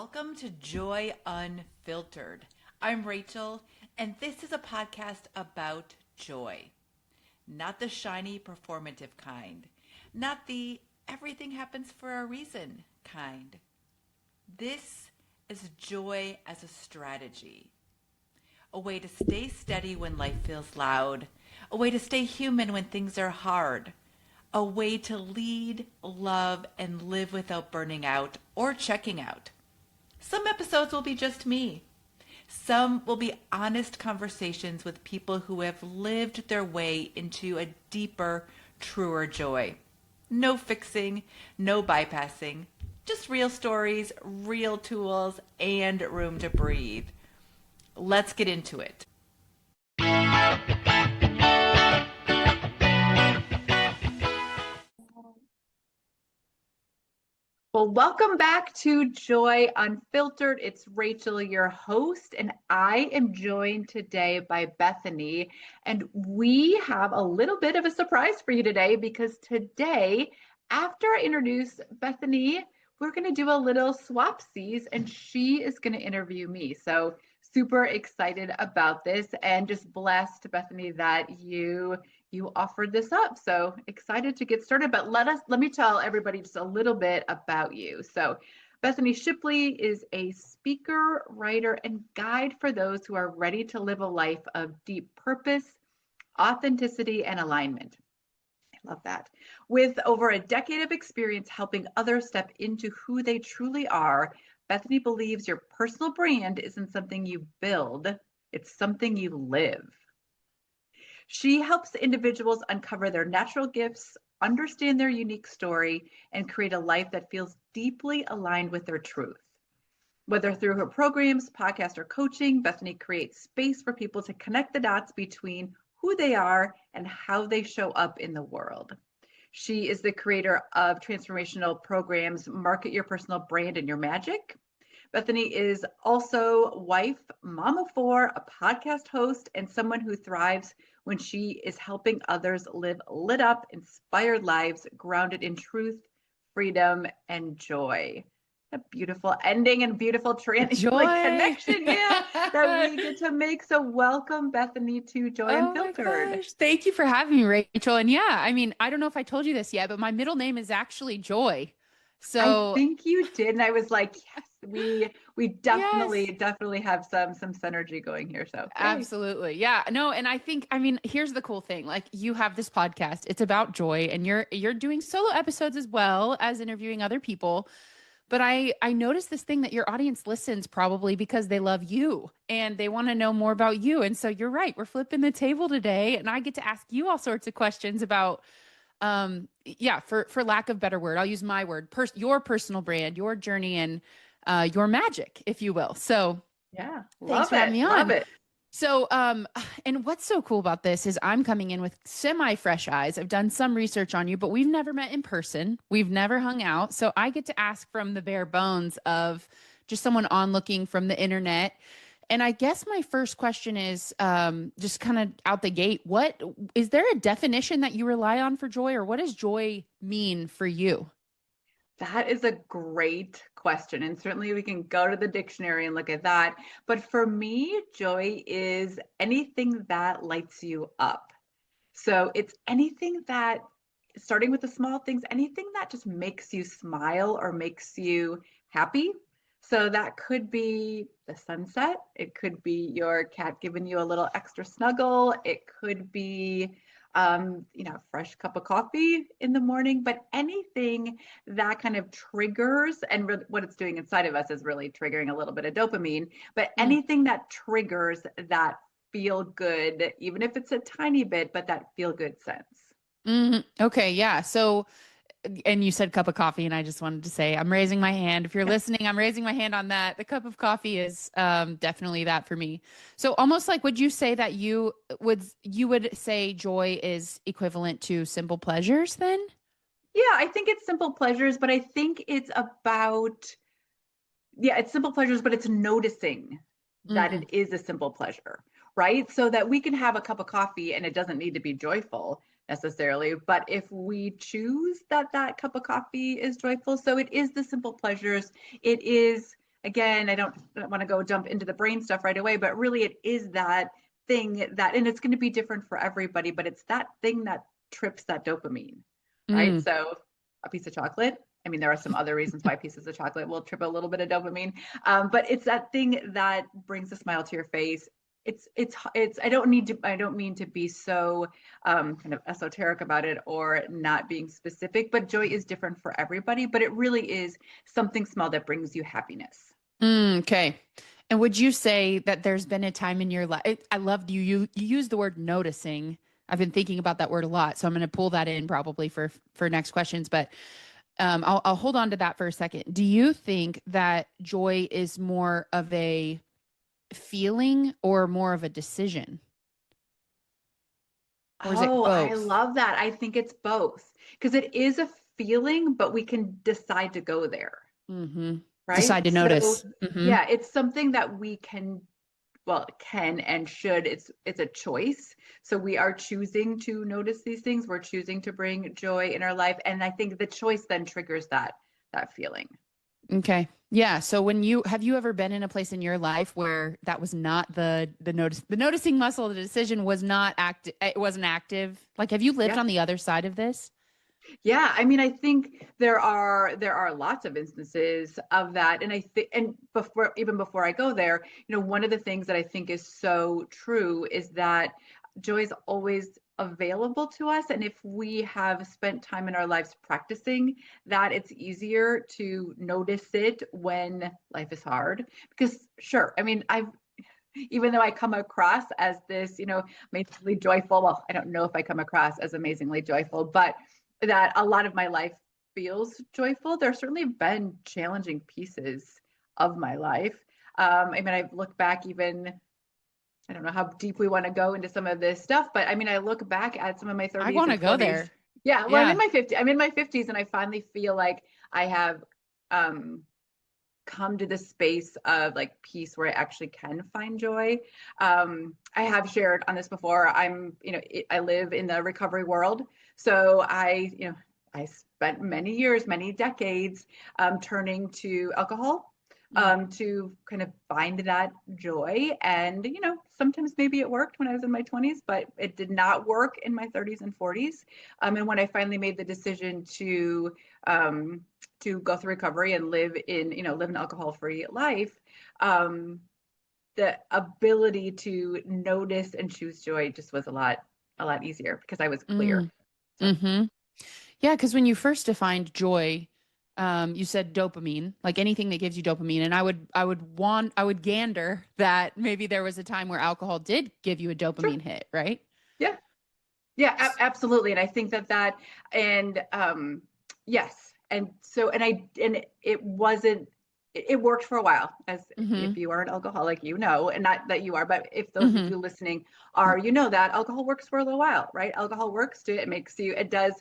Welcome to Joy Unfiltered. I'm Rachel, and this is a podcast about joy. Not the shiny, performative kind, not the everything happens for a reason kind. This is joy as a strategy, a way to stay steady when life feels loud, a way to stay human when things are hard, a way to lead, love, and live without burning out or checking out. Some episodes will be just me. Some will be honest conversations with people who have lived their way into a deeper, truer joy. No fixing, no bypassing, just real stories, real tools, and room to breathe. Let's get into it. Well, welcome back to Joy Unfiltered. It's Rachel, your host, and I am joined today by Bethany. And we have a little bit of a surprise for you today because today, after I introduce Bethany, we're going to do a little swapsies and she is going to interview me. So super excited about this and just blessed, Bethany, that you offered this up. So excited to get started, but let me tell everybody just a little bit about you. So Bethany Shipley is a speaker, writer, and guide for those who are ready to live a life of deep purpose, authenticity, and alignment. I love that. With over a decade of experience helping others step into who they truly are, Bethany believes your personal brand isn't something you build, it's something you live. She helps individuals uncover their natural gifts, understand their unique story, and create a life that feels deeply aligned with their truth. Whether through her programs, podcast, or coaching, Bethany creates space for people to connect the dots between who they are and how they show up in the world. She is the creator of transformational programs, Market Your Personal Brand and Your Magic. Bethany is also wife, mom of four, a podcast host, and someone who thrives when she is helping others live lit up, inspired lives grounded in truth, freedom, and joy. A beautiful ending and beautiful connection, that we get to make. So welcome, Bethany, to Joy Unfiltered. Oh my gosh. Thank you for having me, Rachel. And yeah, I don't know if I told you this yet, but my middle name is actually Joy. So I think you did, and I was like, yes, we definitely have some synergy going here. So yay. Absolutely. Yeah. No, and here's the cool thing. Like you have this podcast, it's about joy, and you're doing solo episodes as well as interviewing other people. But I noticed this thing that your audience listens probably because they love you and they want to know more about you. And so you're right. We're flipping the table today, and I get to ask you all sorts of questions about for lack of better word, I'll use my word, your personal brand, your journey, and your magic, if you will. So yeah, thanks for having me on. Love it. So, and what's so cool about this is I'm coming in with semi-fresh eyes. I've done some research on you, but we've never met in person. We've never hung out. So I get to ask from the bare bones of just someone onlooking from the internet. And I guess my first question is just kind of out the gate. What is there a definition that you rely on for joy, or what does joy mean for you? That is a great question. And certainly we can go to the dictionary and look at that. But for me, joy is anything that lights you up. So it's anything that, starting with the small things, anything that just makes you smile or makes you happy. So that could be the sunset. It could be your cat giving you a little extra snuggle. It could be fresh cup of coffee in the morning, but anything that kind of triggers, and what it's doing inside of us is really triggering a little bit of dopamine, but anything that triggers that feel good, even if it's a tiny bit, but that feel good sense. Mm-hmm. Okay. Yeah. So, and you said cup of coffee, and I just wanted to say I'm raising my hand. If you're listening, I'm raising my hand on that. The cup of coffee is definitely that for me. So almost like, would you say that you would say joy is equivalent to simple pleasures then? Yeah, I think it's simple pleasures, but I think it's it's simple pleasures, but it's noticing that it is a simple pleasure, right? So that we can have a cup of coffee and it doesn't need to be joyful necessarily, but if we choose that cup of coffee is joyful, so it is the simple pleasures. It is again, I don't want to go jump into the brain stuff right away, but really it is that thing that, and it's going to be different for everybody, but it's that thing that trips that dopamine, right? Mm. So a piece of chocolate. I mean, there are some other reasons why pieces of chocolate will trip a little bit of dopamine, but it's that thing that brings a smile to your face. It's. I don't mean to be so kind of esoteric about it or not being specific, but joy is different for everybody. But it really is something small that brings you happiness. Okay. And would you say that there's been a time in your life? I loved you use the word noticing. I've been thinking about that word a lot, so I'm going to pull that in probably for next questions. But I'll hold on to that for a second. Do you think that joy is more of a feeling or more of a decision, or is it Oh, I both? love that. I think it's both because it is a feeling, but we can decide to go there, Mm-hmm. right? Decide to So, notice. Mm-hmm. yeah, it's something that we can, well, can and should. It's a choice. So we are choosing to notice these things. We're choosing to bring joy in our life, and I think the choice then triggers that feeling. Okay. Yeah. So when you have you ever been in a place in your life where that was not the noticing muscle, the decision was not active, it wasn't active? Like, have you lived Yeah. on the other side of this? Yeah, I mean, I think there are lots of instances of that, and I think, and before I go there, one of the things that I think is so true is that joy is always available to us, and if we have spent time in our lives practicing that, it's easier to notice it when life is hard. Because sure, I mean, I've even though I come across as this, amazingly joyful, well, I don't know if I come across as amazingly joyful, but that a lot of my life feels joyful. There's certainly been challenging pieces of my life. I mean, I look back even, I don't know how deep we want to go into some of this stuff, but I mean, I look back at some of my I 30s want to and go 40s. there. Yeah, well, Yeah. I'm in my 50s, and I finally feel like I have um, come to the space of like peace where I actually can find joy. I have shared on this before. I live in the recovery world. So I spent many years, many decades turning to alcohol Mm. to kind of find that joy. And, sometimes maybe it worked when I was in my 20s, but it did not work in my 30s and 40s. And when I finally made the decision um, to go through recovery and live an alcohol-free life, the ability to notice and choose joy just was a lot easier because I was clear. Mm. So Mm-hmm. Yeah, because when you first defined joy, you said dopamine, like anything that gives you dopamine. And I would gander that maybe there was a time where alcohol did give you a sure. dopamine hit, right? Yeah. Yeah, absolutely. And I think and yes. And so, and it wasn't, it worked for a while, as Mm-hmm. if you are an alcoholic, and not that you are, but if those of Mm-hmm. you listening are, that alcohol works for a little while, right? Alcohol works it does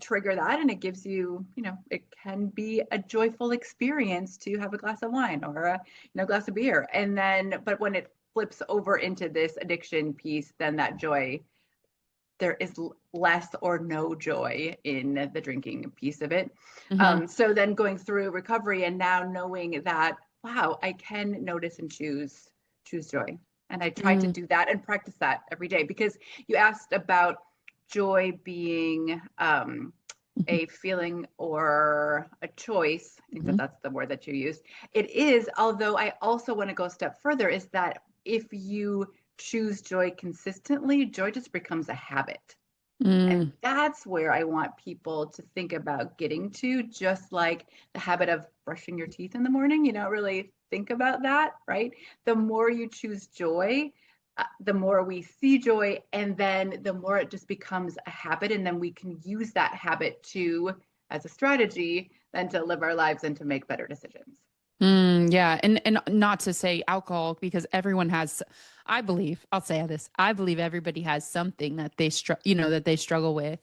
trigger that, and it gives you, it can be a joyful experience to have a glass of wine or glass of beer. And then, but when it flips over into this addiction piece, then that joy there is less or no joy in the drinking piece of it. Mm-hmm. So then going through recovery and now knowing that, wow, I can notice and choose joy. And I try to Mm-hmm. do that and practice that every day because you asked about joy being a feeling or a choice. I think Mm-hmm. that's the word that you used. It is, although I also want to go a step further, is that if you choose joy consistently, joy just becomes a habit. And Mm-hmm. that's where I want people to think about getting to, just like the habit of brushing your teeth in the morning. You don't really think about that, right? The more you choose joy, the more we see joy, and then the more it just becomes a habit. And then we can use that habit as a strategy, then to live our lives and to make better decisions. Yeah, and not to say alcohol because everyone has. I believe I'll say this. I believe everybody has something that that they struggle with,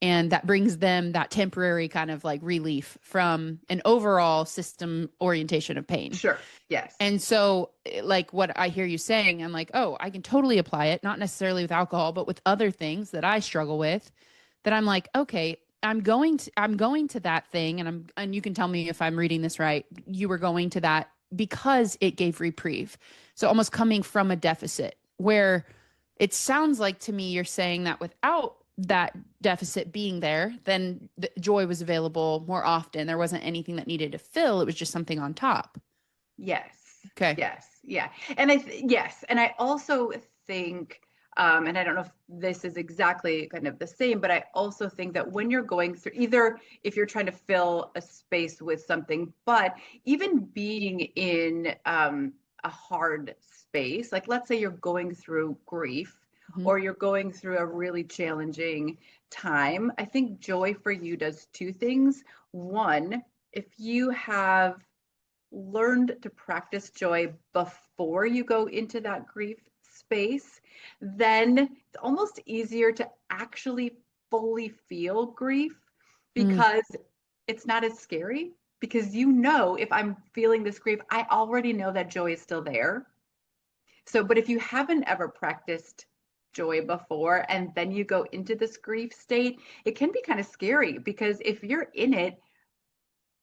and that brings them that temporary kind of like relief from an overall system orientation of pain. Sure. Yes. And so, like what I hear you saying, I'm like, oh, I can totally apply it, not necessarily with alcohol, but with other things that I struggle with. That I'm like, okay, I'm going to that thing, and you can tell me if I'm reading this right. You were going to because it gave reprieve. So almost coming from a deficit, where it sounds like to me you're saying that without that deficit being there, then the joy was available more often. There wasn't anything that needed to fill. It was just something on top. Yes. Okay. Yes. Yeah. And yes. And I also think, and I don't know if this is exactly kind of the same, but I also think that when you're going through, either if you're trying to fill a space with something, but even being in a hard space, like let's say you're going through grief Mhm. or you're going through a really challenging time, I think joy for you does two things. One, if you have learned to practice joy before you go into that grief space, then it's almost easier to actually fully feel grief Mm, because it's not as scary. Because you know, if I'm feeling this grief, I already know that joy is still there. So, but if you haven't ever practiced joy before and then you go into this grief state, it can be kind of scary because if you're in it,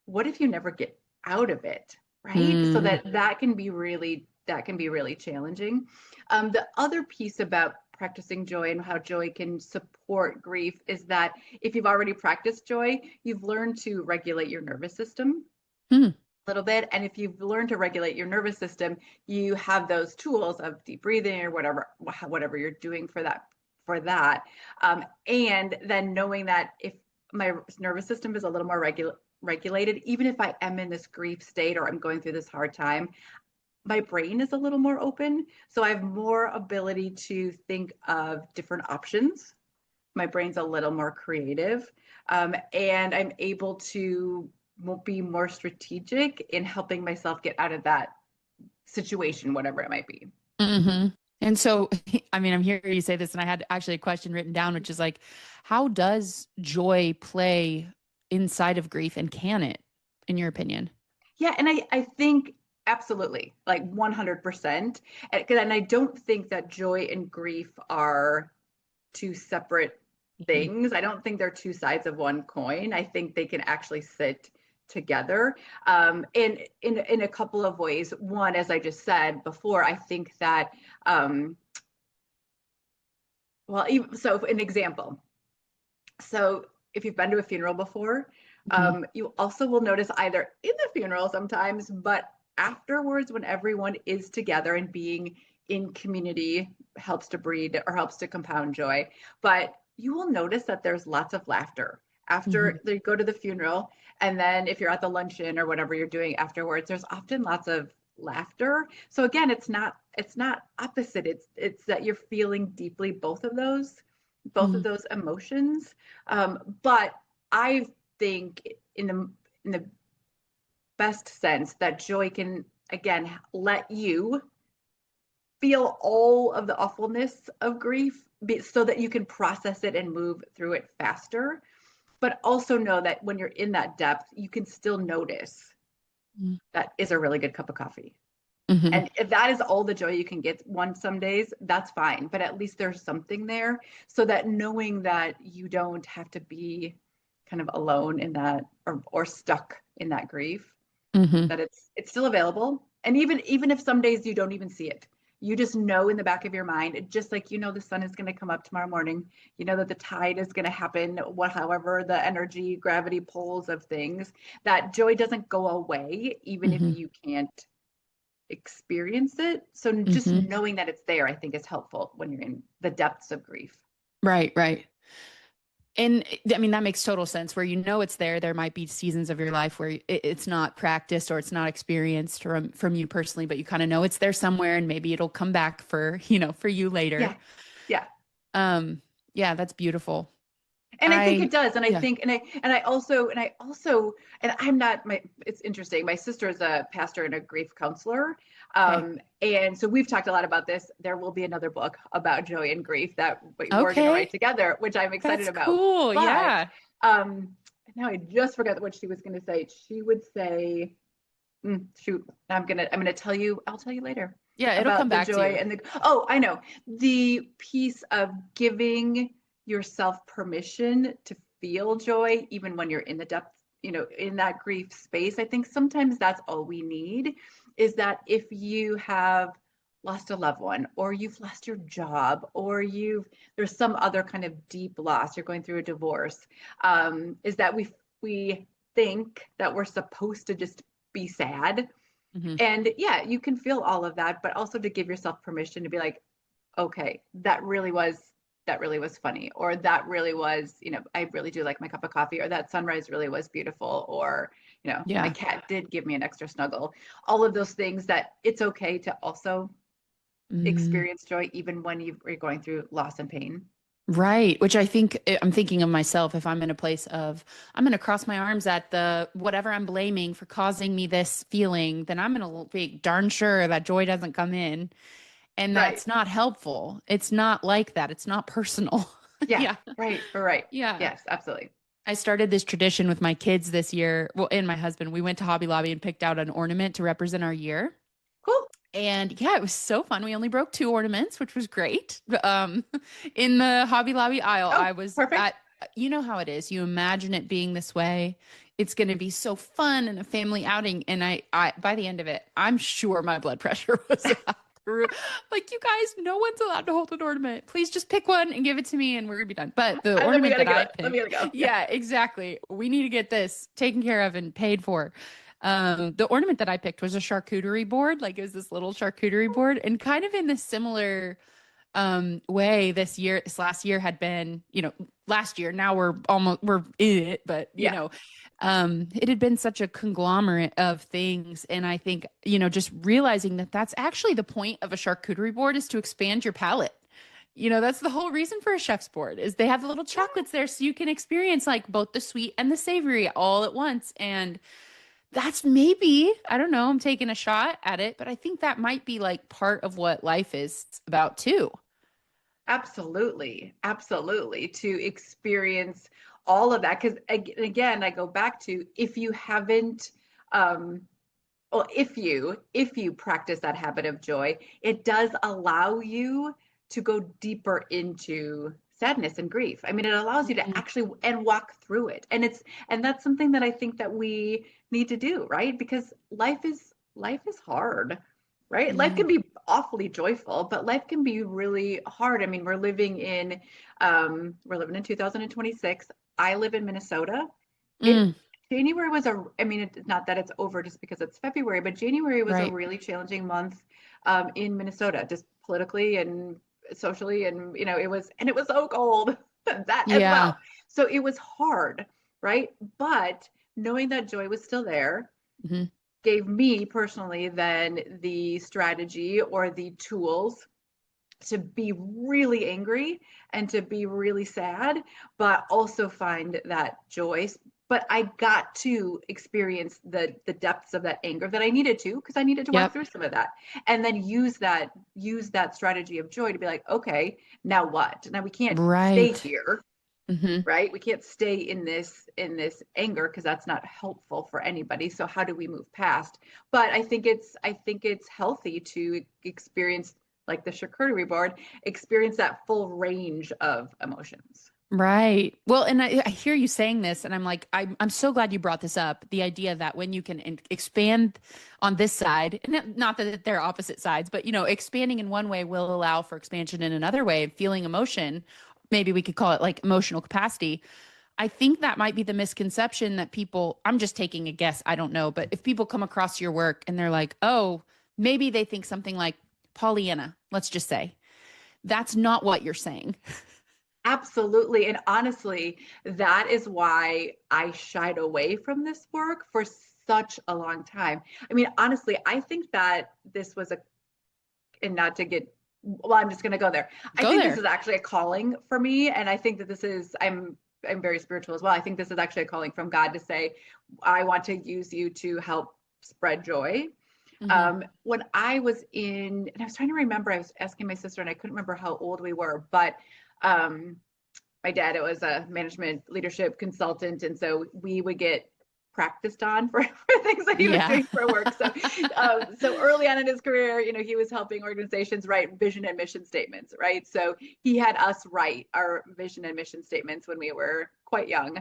what if you never get out of it, right? So mm, that can be really challenging. The other piece about practicing joy and how joy can support grief is that if you've already practiced joy, you've learned to regulate your nervous system mm, a little bit. And if you've learned to regulate your nervous system, you have those tools of deep breathing or whatever you're doing for that. And then knowing that if my nervous system is a little more regulated, even if I am in this grief state or I'm going through this hard time, my brain is a little more open. So I have more ability to think of different options. My brain's a little more creative. And I'm able to be more strategic in helping myself get out of that situation, whatever it might be. hmm And so, I mean, I'm hearing you say this, and I had actually a question written down, which is like, how does joy play inside of grief, and can it, in your opinion? Yeah, and I think absolutely, like 100%. And I don't think that joy and grief are two separate Mhm. things. I don't think they're two sides of one coin. I think they can actually sit together in a couple of ways. One, as I just said before, I think that well, even, so an example. So if you've been to a funeral before, Mhm. you also will notice either in the funeral sometimes, but afterwards when everyone is together and being in community helps to breed or helps to compound joy. But you will notice that there's lots of laughter after Mhm. they go to the funeral. And then if you're at the luncheon or whatever you're doing afterwards, there's often lots of laughter. So again, it's not opposite. It's that you're feeling deeply both of Mhm. those emotions. But I think in the best sense that joy can again let you feel all of the awfulness of grief so that you can process it and move through it faster. But also know that when you're in that depth, you can still notice that is a really good cup of coffee. Mhm. And if that is all the joy you can get some days, that's fine. But at least there's something there so that knowing that you don't have to be kind of alone in that or stuck in that grief, Mhm. that it's still available. And even if some days you don't even see it, you just know in the back of your mind, just like you know the sun is going to come up tomorrow morning, you know that the tide is going to happen, however the energy, gravity pulls of things, that joy doesn't go away, even if Mhm. you can't experience it. So just Mhm. knowing that it's there, I think is helpful when you're in the depths of grief. Right, right. And I mean, that makes total sense where you know it's there. There might be seasons of your life where it's not practiced or it's not experienced from you personally, but you kind of know it's there somewhere and maybe it'll come back for, for you later. Yeah. Yeah. Um, yeah, that's beautiful. And I think I, it does. And I yeah. think, and I'm not it's interesting. My sister is a pastor and a grief counselor. Okay. And so we've talked a lot about this. There will be another book about joy and grief that we're going to write Okay. together, which I'm excited That's about. cool. But Yeah. um, now I just forgot what she was going to say. She would say, shoot, I'm gonna tell you. I'll tell you later Yeah. It'll come about the back to joy you. and the. Oh, I know the piece of giving yourself permission to feel joy, even when you're in the in that grief space, I think sometimes that's all we need, is that if you have lost a loved one, or you've lost your job, or there's some other kind of deep loss, you're going through a divorce, is that we think that we're supposed to just be sad. Mm-hmm. And yeah, you can feel all of that, but also to give yourself permission to be like, okay, that really was funny, or that really was, I really do like my cup of coffee, or that sunrise really was beautiful, or my Yeah. cat did give me an extra snuggle. All of those things, that it's okay to also Mm. experience joy even when you're going through loss and pain. Right. Which I think I'm thinking of myself if I'm in a place of I'm going to cross my arms at the whatever I'm blaming for causing me this feeling, then I'm going to be darn sure that joy doesn't come in. And Right. that's not helpful. It's not like that. It's not personal. Yeah. Yeah. Right. Yeah. Yes, absolutely. I started this tradition with my kids this year. Well, and my husband, we went to Hobby Lobby and picked out an ornament to represent our year. Cool. And yeah, it was so fun. We only broke two ornaments, which was great. In the Hobby Lobby aisle, Oh, I was perfect. at, you know how it is. You imagine it being this way. It's going to be so fun and a family outing. And by the end of it, I'm sure my blood pressure was through. Like, you guys, no one's allowed to hold an ornament. Please just pick one and give it to me, and we're gonna be done. But the And then we ornament got to that get I it. Then we picked, got to go. Yeah. yeah, exactly. We need to get this taken care of and paid for. The ornament that I picked was a charcuterie board. Like, it was this little charcuterie board, and kind of in this similar way this last year had been, last year, now we're in it, but Yeah. it had been such a conglomerate of things. And I think, just realizing that that's actually the point of a charcuterie board, is to expand your palate. That's the whole reason for a chef's board, is they have the little chocolates there so you can experience like both the sweet and the savory all at once. And that's maybe, I don't know, I'm taking a shot at it, but I think that might be like part of what life is about too. Absolutely. Absolutely. To experience all of that. Because again, I go back to, if you haven't, um, well, if you practice that habit of joy, it does allow you to go deeper into sadness and grief. I mean, it allows you to Mhm. actually and walk through it. And that's something that I think that we need to do, right? Because life is hard, right? Life Yeah. can be awfully joyful, but life can be really hard. I mean, we're living in 2026. I live in Minnesota. It Mm, January was I mean, it's not that it's over just because it's February, but January was a right. really challenging month in Minnesota, just politically and socially. And, it was so cold, that as Yeah. well. So it was hard, right? But knowing that joy was still there Mhm. gave me personally then the strategy or the tools to be really angry and to be really sad, but also find that joy. But I got to experience the depths of that anger that I needed to, because I needed to work Yep. through some of that, and then use that strategy of joy to be like, okay, now what? Now we can't stay Right. here, Hmm. right? We can't stay in this anger, because that's not helpful for anybody. So how do we move past? But I think it's healthy to experience, like the charcuterie board, experience that full range of emotions. Right. Well, and I hear you saying this, and I'm like, I'm so glad you brought this up. The idea that when you can expand on this side, and not that they're opposite sides, but expanding in one way will allow for expansion in another way. Feeling emotion, maybe we could call it like emotional capacity. I think that might be the misconception that people, I'm just taking a guess, I don't know, but if people come across your work and they're like, oh, maybe they think something like Pollyanna, let's just say, that's not what you're saying. Absolutely. And honestly, that is why I shied away from this work for such a long time. I mean, honestly, I think that this was and not to get, well, I'm just going to go there. I Go think this there. is actually a calling for me. And I think that I'm very spiritual as well. I think this is actually a calling from God to say, I want to use you to help spread joy. Hmm. When I was and I was trying to remember, I was asking my sister and I couldn't remember how old we were, but um, my dad, it was a management leadership consultant. And so we would get practiced on for things that he was Yeah. doing for work. So early on in his career, he was helping organizations write vision and mission statements, right? So he had us write our vision and mission statements when we were quite young.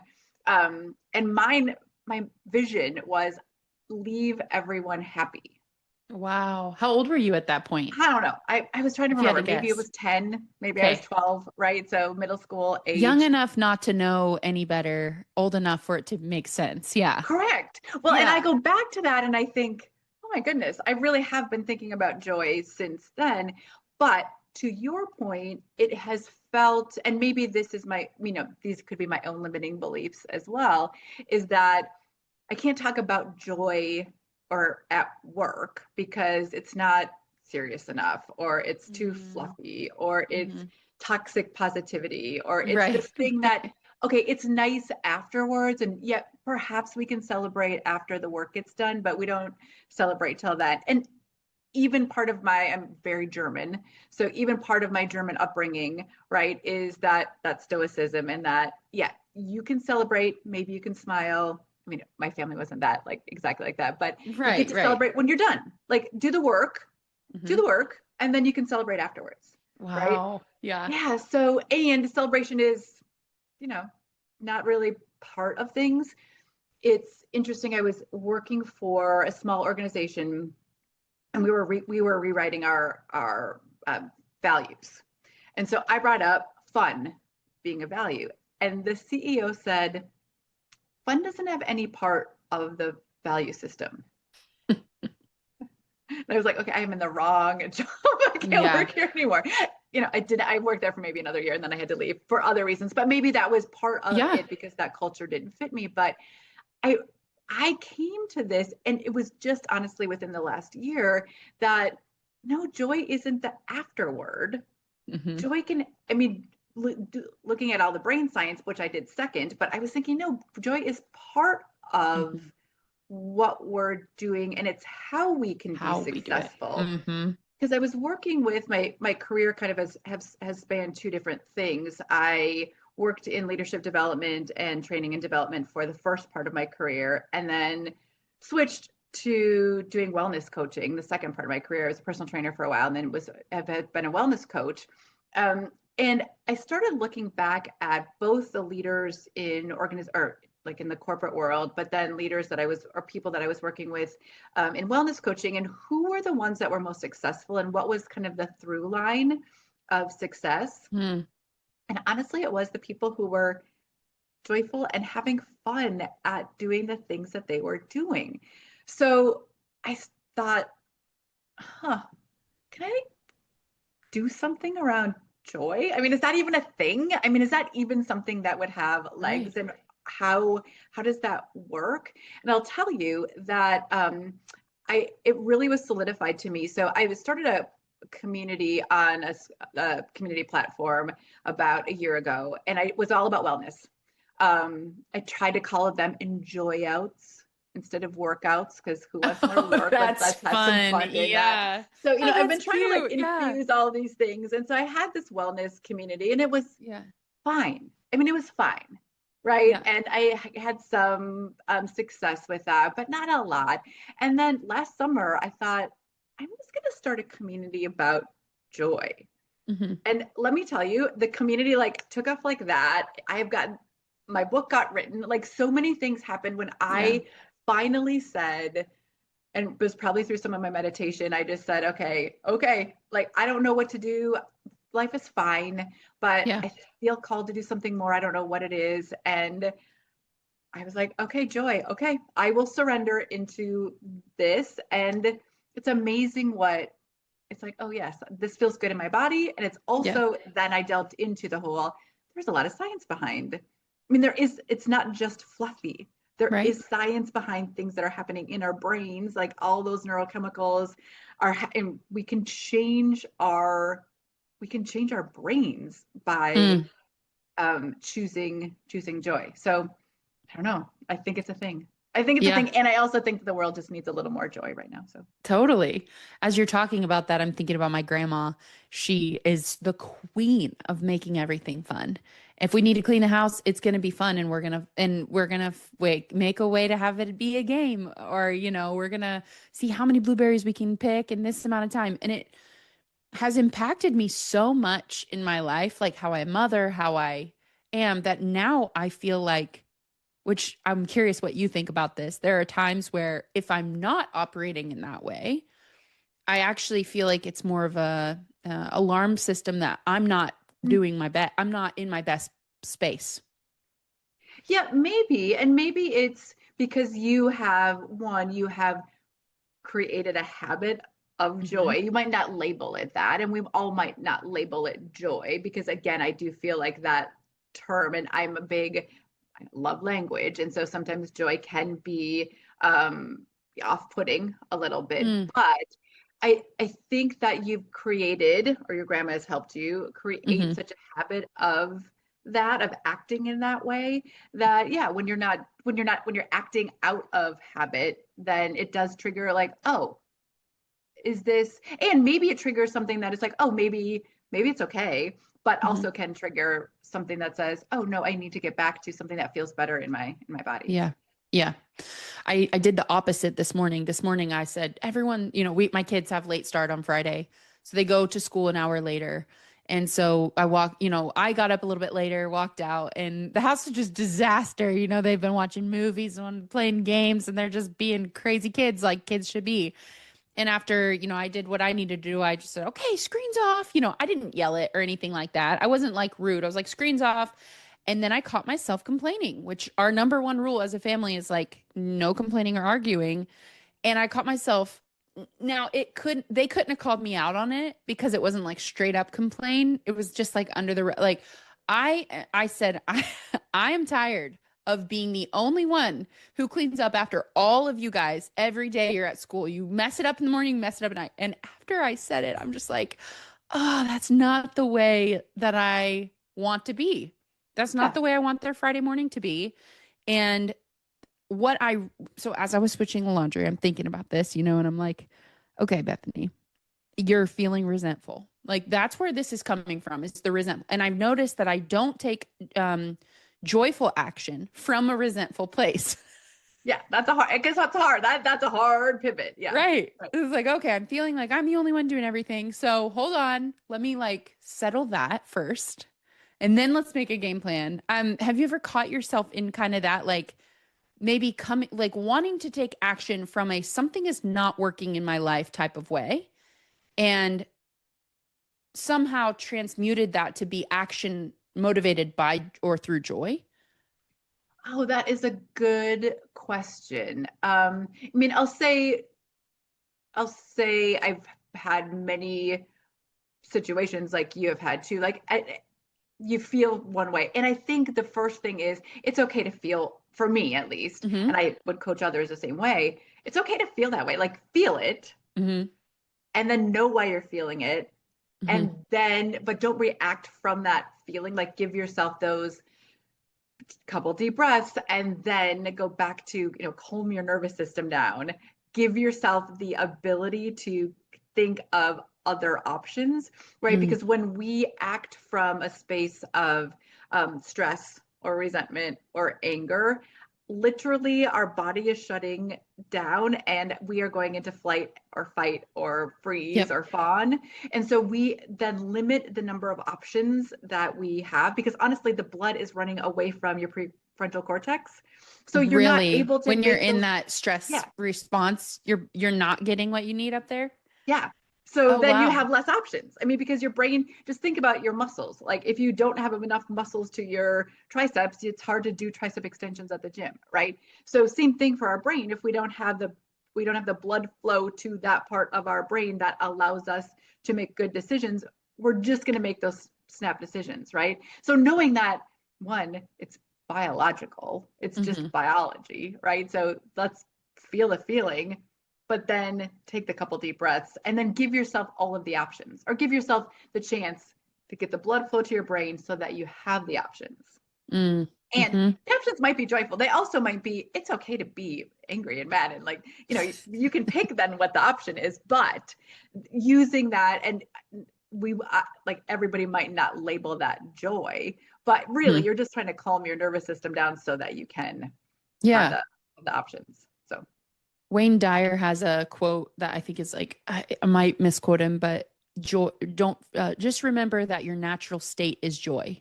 And mine my vision was leave everyone happy. Wow. How old were you at that point? I don't know. I was trying to If you had remember. to Maybe it guess. was 10, maybe I was Okay. 12, right? So middle school Young age. enough not to know any better, old enough for it to make sense. Yeah. Correct. Well, and I Yeah. go back to that and I think, oh my goodness, I really have been thinking about joy since then. But to your point, it has felt, and maybe this is my, these could be my own limiting beliefs as well, is that I can't talk about joy or at work because it's not serious enough, or it's too Mm, fluffy, or it's hmm. toxic positivity, or it's Right. this thing that, okay, it's nice afterwards. And yet perhaps we can celebrate after the work gets done, but we don't celebrate till then. And even part of I'm very German. So even part of my German upbringing, right, is that stoicism and that, yeah, you can celebrate, maybe you can smile. I mean, my family wasn't that like exactly like that, but you get Right. to Right. celebrate when you're done. Like do Hmm. the work, and then you can celebrate afterwards, right? Wow. Yeah. Yeah. So, and celebration is, you know, not really part of things. It's interesting. I was working for a small organization and we were rewriting our values. And so I brought up fun being a value, and the CEO said fun doesn't have any part of the value system. And I was like, okay, I am in the wrong job. I can't Yeah. work here anymore. I worked there for maybe another year and then I had to leave for other reasons, but maybe that was part of Yeah. it because that culture didn't fit me. But I I came to this, and it was just honestly within the last year that no, joy isn't the afterword. Hmm. Joy can, I mean, looking at all the brain science, which I did second, but I was thinking, no, joy is part of Hmm. what we're doing, and it's how we can be How we do it. successful. Hmm. Because I was working with my career kind of has spanned two different things. I worked in leadership development and training and development for the first part of my career, and then switched to doing wellness coaching the second part of my career. I was a personal trainer for a while, and then have been a wellness coach. And I started looking back at both the leaders in or like in the corporate world, but then leaders that I was or people that I was working with in wellness coaching, and who were the ones that were most successful, and what was kind of the through line of success. Mm. And honestly, it was the people who were joyful and having fun at doing the things that they were doing. So I thought, huh, can I do something around joy? I mean, is that even a thing? I mean, is that even something that would have Right. legs? And how does that work? And I'll tell you that it really was solidified to me. So I started a community on a community platform about a year ago, and I was all about wellness. I tried to call them enjoy outs instead of workouts because who wants more Oh, work? that's Let's have some fun. fun in that. Yeah. So, Oh, I've been that's trying to like cute. Yeah. infuse all these things. And so I had this wellness community and it was Yeah. fine. I mean, it was fine. Right. Yeah. And I had some success with that, but not a lot. And then last summer, I thought, I'm just going to start a community about joy. Hmm. And let me tell you, the community like took off like that. I have gotten my book got written. Like so many things happened when Yeah. I finally said, and it was probably through some of my meditation, I just said, okay, like I don't know what to do. Life is fine, but Yeah. I feel called to do something more. I don't know what it is. And I was like, okay, joy, okay, I will surrender into this. And it's amazing what it's like, oh yes, this feels good in my body. And it's Yeah. also then I delved into the whole, there's a lot of science behind. I mean, it's not just fluffy. There Right. is science behind things that are happening in our brains, like all those neurochemicals are, and we can change our brains by Mm. choosing joy. So I don't know. I think it's a thing. I think it's a Yeah. thing. And I also think that the world just needs a little more joy right now. So Totally. As you're talking about that, I'm thinking about my grandma. She is the queen of making everything fun. If we need to clean a house, it's going to be fun and we're going to wait, make a way to have it be a game or we're going to see how many blueberries we can pick in this amount of time. And it has impacted me so much in my life, like how I mother, how I am that now I feel like which I'm curious what you think about this. There are times where if I'm not operating in that way, I actually feel like it's more of a alarm system that I'm not doing my best. I'm not in my best space. Yeah, maybe. And maybe it's because you have created a habit of Hmm. joy. You might not label it that, and we all might not label it joy because, again, I do feel like that term, and I love language. And so sometimes joy can be off putting a little bit. Mm, But I think that you've created, or your grandma has helped you create hmm. such a habit of that, of acting in that way, that yeah, when you're acting out of habit, then it does trigger like, oh, is this, and maybe it triggers something that is like, oh, maybe it's okay, but Hmm. also can trigger something that says, oh no, I need to get back to something that feels better in my body. Yeah. Yeah. I did the opposite this morning. This morning I said, everyone, my kids have late start on Friday. So they go to school an hour later. And so I got up a little bit later, walked out, and the house was just disaster. They've been watching movies and playing games, and they're just being crazy kids like kids should be. And after, I did what I needed to do, I just said, okay, screens off. I didn't yell it or anything like that. I wasn't like rude. I was like, screens off. And then I caught myself complaining, which our number one rule as a family is like no complaining or arguing. And I caught myself. Now they couldn't have called me out on it because it wasn't like straight up complain. It was just like under the, like, I said, I am tired of being the only one who cleans up after all of you guys every day you're at school. You mess it up in the morning, mess it up at night. And after I said it, I'm just like, oh, that's not the way that I want to be. That's not Yeah. the way I want their Friday morning to be. And what I, so as I was switching the laundry, I'm thinking about this, and I'm like, okay, Bethany, you're feeling resentful. Like that's where this is coming from. It's the resentment. And I've noticed that I don't take joyful action from a resentful place. Yeah, I guess that's hard. That's a hard pivot. Yeah. Right. Right. It's like, okay, I'm feeling like I'm the only one doing everything. So hold on. Let me like settle that first. And then let's make a game plan. Have you ever caught yourself in kind of that like maybe coming like wanting to take action from a something is not working in my life type of way and somehow transmuted that to be action motivated by or through joy? Oh, that is a good question. I mean, I'll say I've had many situations like you have had too. You feel one way. And I think the first thing is it's okay to feel, for me at least, Mm-hmm. and I would coach others the same way. It's okay to feel that way. Like feel it Mm-hmm. and then know why you're feeling it. Mm-hmm. And then, but don't react from that feeling. Like give yourself those couple deep breaths and then go back to, calm your nervous system down. Give yourself the ability to think of other options, right? Mm. Because when we act from a space of stress or resentment or anger, literally our body is shutting down and we are going into flight or fight or freeze Yep. or fawn. And so we then limit the number of options that we have because honestly, the blood is running away from your prefrontal cortex. So you're not Really, able to when you're make in those. that stress Yeah. response, you're not getting what you need up there. Yeah. So Oh then you wow. have less options. I mean, because your brain, just think about your muscles. Like if you don't have enough muscles to your triceps, it's hard to do tricep extensions at the gym, right? So same thing for our brain. If we don't have the blood flow to that part of our brain that allows us to make good decisions, we're just going to make those snap decisions, right? So knowing that, one, it's biological, it's just Hmm. biology, right? So let's feel the feeling, but then take the couple deep breaths and then give yourself all of the options, or give yourself the chance to get the blood flow to your brain so that you have the options. Mm. And Hmm. the options might be joyful. They also might be, it's okay to be angry and mad. And like, you can pick then what the option is, but using that, and we like everybody might not label that joy, but really Hmm. you're just trying to calm your nervous system down so that you can have Yeah. the options. So Wayne Dyer has a quote that I think is like, I might misquote him, but joy, don't just remember that your natural state is joy.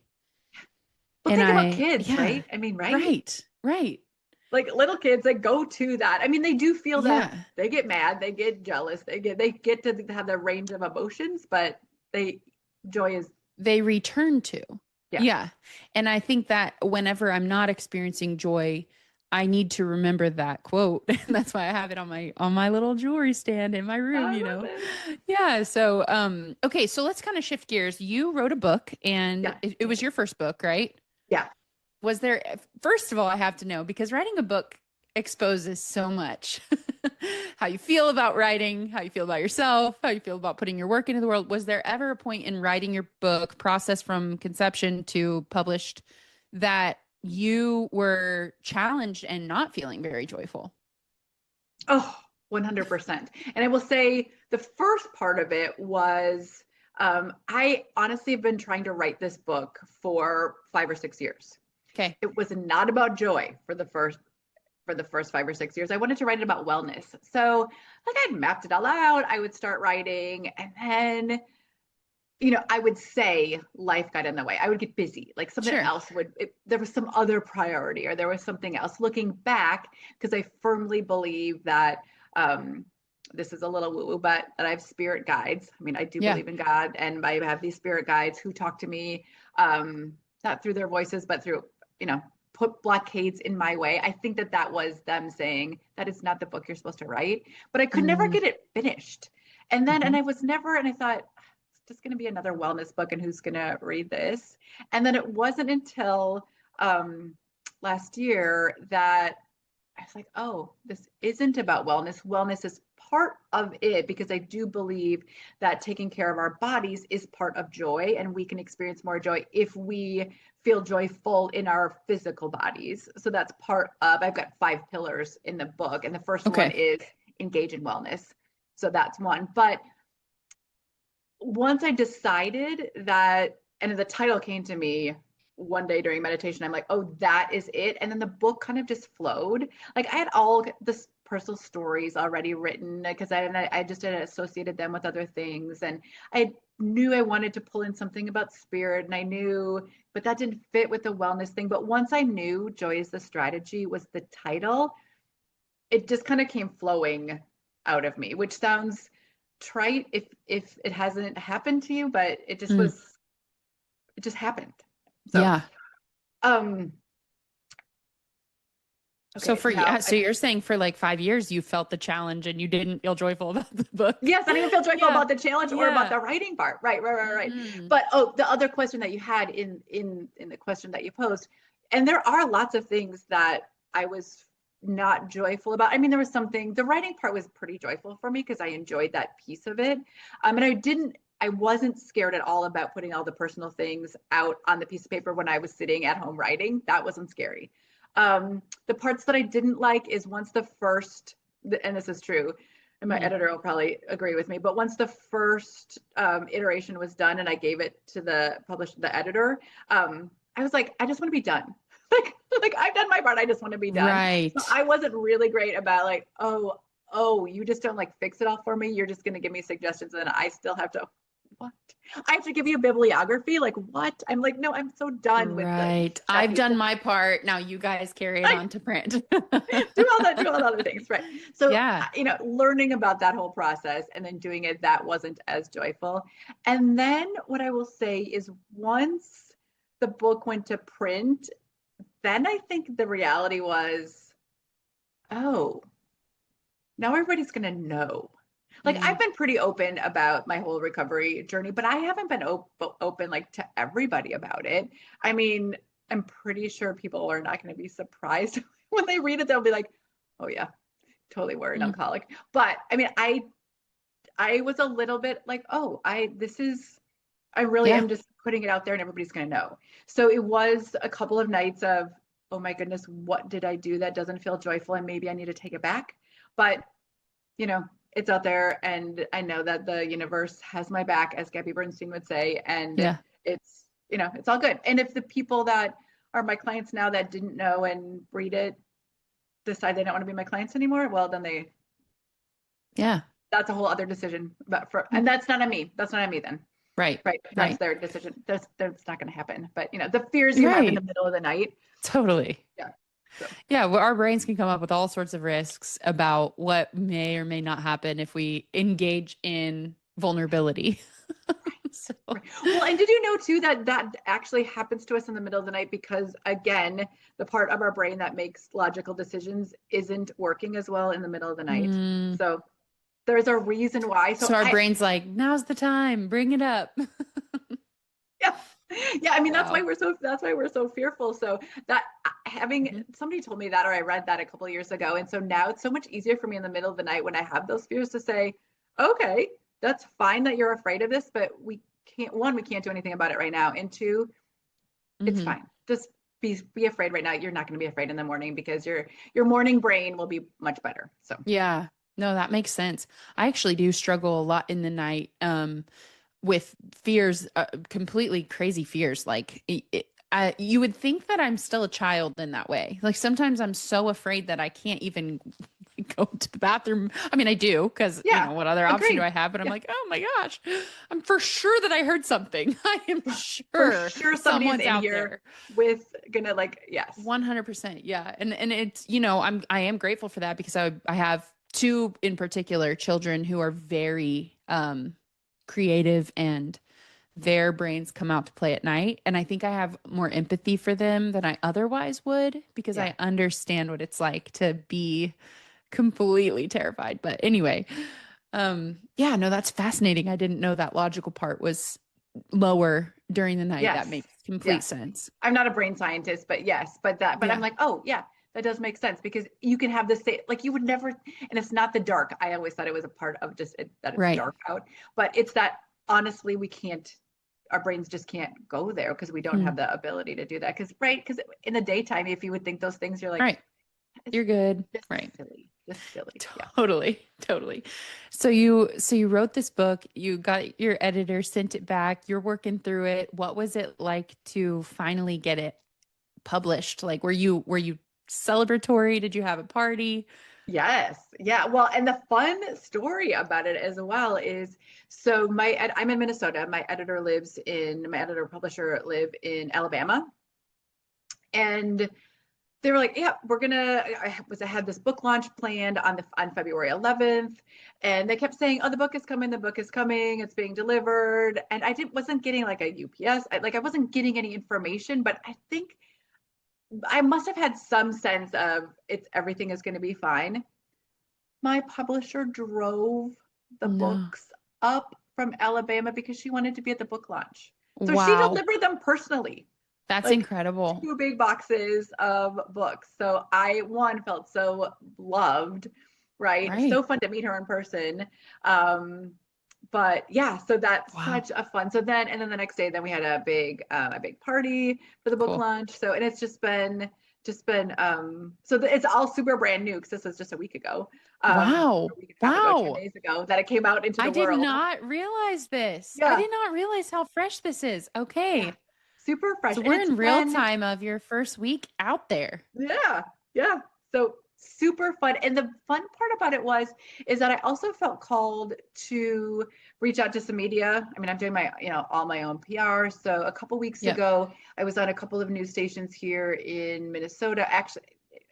Well, think about kids, right? I mean, right? right. Like little kids that go to that. I mean, they do feel that Yeah. they get mad, they get jealous, they get to have the range of emotions, but they joy is They return to. yeah. Yeah. And I think that whenever I'm not experiencing joy, I need to remember that quote. And that's why I have it on my little jewelry stand in my room, I you love know. it. Yeah. So okay, so let's kind of shift gears. You wrote a book and Yeah. it was your first book, right? Yeah. Was there, first of all, I have to know because writing a book exposes so much how you feel about writing, how you feel about yourself, how you feel about putting your work into the world. Was there ever a point in writing your book, process from conception to published, that you were challenged and not feeling very joyful? Oh, 100%. And I will say the first part of it was I honestly have been trying to write this book for 5 or 6 years. Okay. It was not about joy for the first 5 or 6 years. I wanted to write it about wellness. So like I'd mapped it all out. I would start writing and then I would say life got in the way. I would get busy. Like something Sure. else there was some other priority or there was something else. Looking back, because I firmly believe that this is a little woo-woo, but that I have spirit guides. I mean, I do Yeah. believe in God, and I have these spirit guides who talk to me, not through their voices, but through, put blockades in my way. I think that was them saying that is not the book you're supposed to write, but I could never Mm-hmm. get it finished. And I was never, and I thought, just going to be another wellness book and who's going to read this. And then it wasn't until last year that I was like, oh, this isn't about wellness. Wellness is part of it because I do believe that taking care of our bodies is part of joy, and we can experience more joy if we feel joyful in our physical bodies. So that's part of, I've got 5 pillars in the book, and the first one Okay. is engage in wellness. So that's one. But once I decided that, and the title came to me one day during meditation, I'm like, oh, that is it. And then the book kind of just flowed. Like I had all the personal stories already written because I just had associated them with other things. And I knew I wanted to pull in something about spirit, and I knew, but that didn't fit with the wellness thing. But once I knew Joy is the Strategy was the title, it just kind of came flowing out of me, which sounds trite if it hasn't happened to you, but Mm. it just happened. So Yeah. um So okay, for so now so you're saying for like 5 years you felt the challenge and you didn't feel joyful about the book. yes, I don't even feel joyful Yeah. about the challenge or about Yeah. the writing part. Right. Hmm. But oh, the other question that you had in the question that you posed, and there are lots of things that I was not joyful about. I mean, there was something, the writing part was pretty joyful for me because I enjoyed that piece of it. And I wasn't scared at all about putting all the personal things out on the piece of paper when I was sitting at home writing. That wasn't scary. The parts that I didn't like is once the first, and this is true, and my Hmm. editor will probably agree with me, but once the first iteration was done and I gave it to the editor, I was like, I just want to be done. Like I've done my part. I just want to be done. So Right. I wasn't really great about like, oh, you just don't like fix it all for me. You're just going to give me suggestions, and then I still have to what? I have to give you a bibliography. Like what? I'm like, no, I'm so done with the Right. stuff I've you done my part. Now you guys carry it like on to print. do all the other things, right? So Yeah. learning about that whole process and then doing it, that wasn't as joyful. And then what I will say is once the book went to print, then I think the reality was, oh, now everybody's going to know. Like Mm. I've been pretty open about my whole recovery journey, but I haven't been open like to everybody about it. I mean, I'm pretty sure people are not going to be surprised when they read it. They'll be like, "Oh yeah, totally worried Mm. I'm colic." But I mean, I was a little bit like, "Oh, I really Yeah. am just putting it out there and everybody's going to know." So it was a couple of nights of, "Oh my goodness, what did I do that doesn't feel joyful and maybe I need to take it back?" But it's out there, and I know that the universe has my back, as Gabby Bernstein would say, and Yeah. it's all good. And if the people that are my clients now that didn't know and read it decide they don't want to be my clients anymore, well, then Yeah. that's a whole other decision. And that's not on me. That's not on me then. Right. right? That's Right. their decision. That's not going to happen. But the fears you have in the Right. middle of the night. Totally. Yeah. So Yeah, well, our brains can come up with all sorts of risks about what may or may not happen if we engage in vulnerability. So, right. Well, and did you know too that that actually happens to us in the middle of the night because again, the part of our brain that makes logical decisions isn't working as well in the middle of the night. mm, So there's a reason why. So so our I brain's like, now's the time, bring it up. yeah. Yeah, I mean Wow. that's why we're so fearful. So that having Mhm. somebody told me that or I read that a couple of years ago. And so now it's so much easier for me in the middle of the night when I have those fears to say, okay, that's fine that you're afraid of this, but we can't do anything about it right now. And two, it's Mhm. fine. Just be afraid right now. You're not going to be afraid in the morning because your morning brain will be much better. So Yeah. No, that makes sense. I actually do struggle a lot in the night. With fears, completely crazy fears. Like you would think that I'm still a child in that way. Like sometimes I'm so afraid that I can't even go to the bathroom. I mean, I do because, yeah, what other option do agreed. I have? But I'm Yeah, like, oh my gosh, I'm for sure that I heard something. I am for sure sure somebody's someone's in out here there. with gonna like yes. 100%. Yeah. And it's, I am grateful for that because I have two in particular children who are very creative and their brains come out to play at night. And I think I have more empathy for them than I otherwise would because Yeah. I understand what it's like to be completely terrified. But anyway, yeah, no, that's fascinating. I didn't know that logical part was lower during the night. That Yes. makes complete Yeah. sense. I'm not a brain scientist, but yes, but I'm Yeah. like, oh yeah, that does make sense because you can have this like you would never, and it's not the dark. I always thought it was a part of just that it's Right. dark out, but it's that honestly we can't, our brains just can't go there because we don't Hmm. have the ability to do that. Because right, because in the daytime, if you would think those things, you're like, Right. it's You're good. just Right. silly, just silly. Yeah. Totally, totally. So you wrote this book, you got your editor, sent it back, you're working through it. What was it like to finally get it published? Like were you celebratory? Did you have a party? Yes. Yeah. Well, and the fun story about it as well is so I'm in Minnesota. My editor publisher live in Alabama. And they were like, yeah, I had this book launch planned on February 11th. And they kept saying, oh, the book is coming, it's being delivered. And wasn't getting like a UPS, I wasn't getting any information, but I think I must have had some sense of everything is going to be fine. My publisher drove the No. books up from Alabama because she wanted to be at the book launch. So she Wow. delivered them personally, That's like incredible. two big boxes of books. So one felt so loved, right? So Right. fun to meet her in person. Um, but yeah, so that's Wow. such a fun. And then the next day, then we had a big party for the book Cool. launch. So, and it's just been, it's all super brand new because this was just a week ago, Wow. a week and a half ago, 10 Wow. days ago that it came out into I the did world. not realize this. I Yeah. did not realize how fresh this is. Yeah. Okay. Super fresh. So And we're it's in real been, time of your first week out there. yeah, yeah. So super fun. And the fun part about it is that I also felt called to reach out to some media. I mean, I'm doing all my own PR. So a couple weeks Yep. ago, I was on a couple of news stations here in Minnesota, actually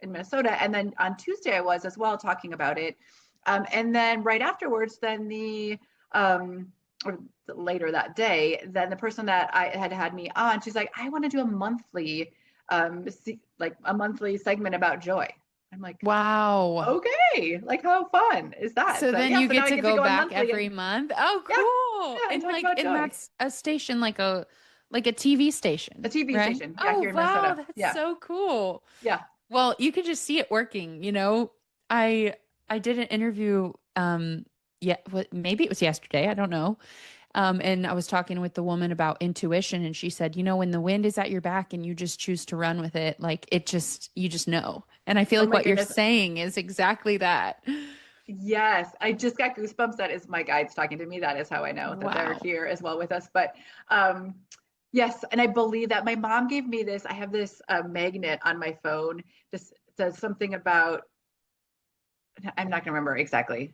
in Minnesota. And then on Tuesday I was as well talking about it. And then right afterwards, then or later that day, then the person that I had me on, she's like, I want to do a monthly like a monthly segment about joy. I'm like, Wow. okay, like how fun is that? So So then yeah, you so now get I to get to go go on back monthly and every month. Oh, yeah, cool. yeah, and And talk about joy. that's a station like a TV A station, TV right? station, yeah, Oh, here in wow, Minnesota. that's Yeah, so cool. yeah. Well, you could just see it working, you know. I did an interview yeah, maybe it was yesterday, I don't know. And I was talking with the woman about intuition, and she said, when the wind is at your back and you just choose to run with it, like you just know. And I feel Oh like my what you're goodness. saying is exactly that. Yes, I just got goosebumps. That is my guides talking to me. That is how I know that they're Wow. here as well with us. But um, yes, and I believe that my mom gave me this. I have this magnet on my phone. This says something about, I'm not going to remember exactly.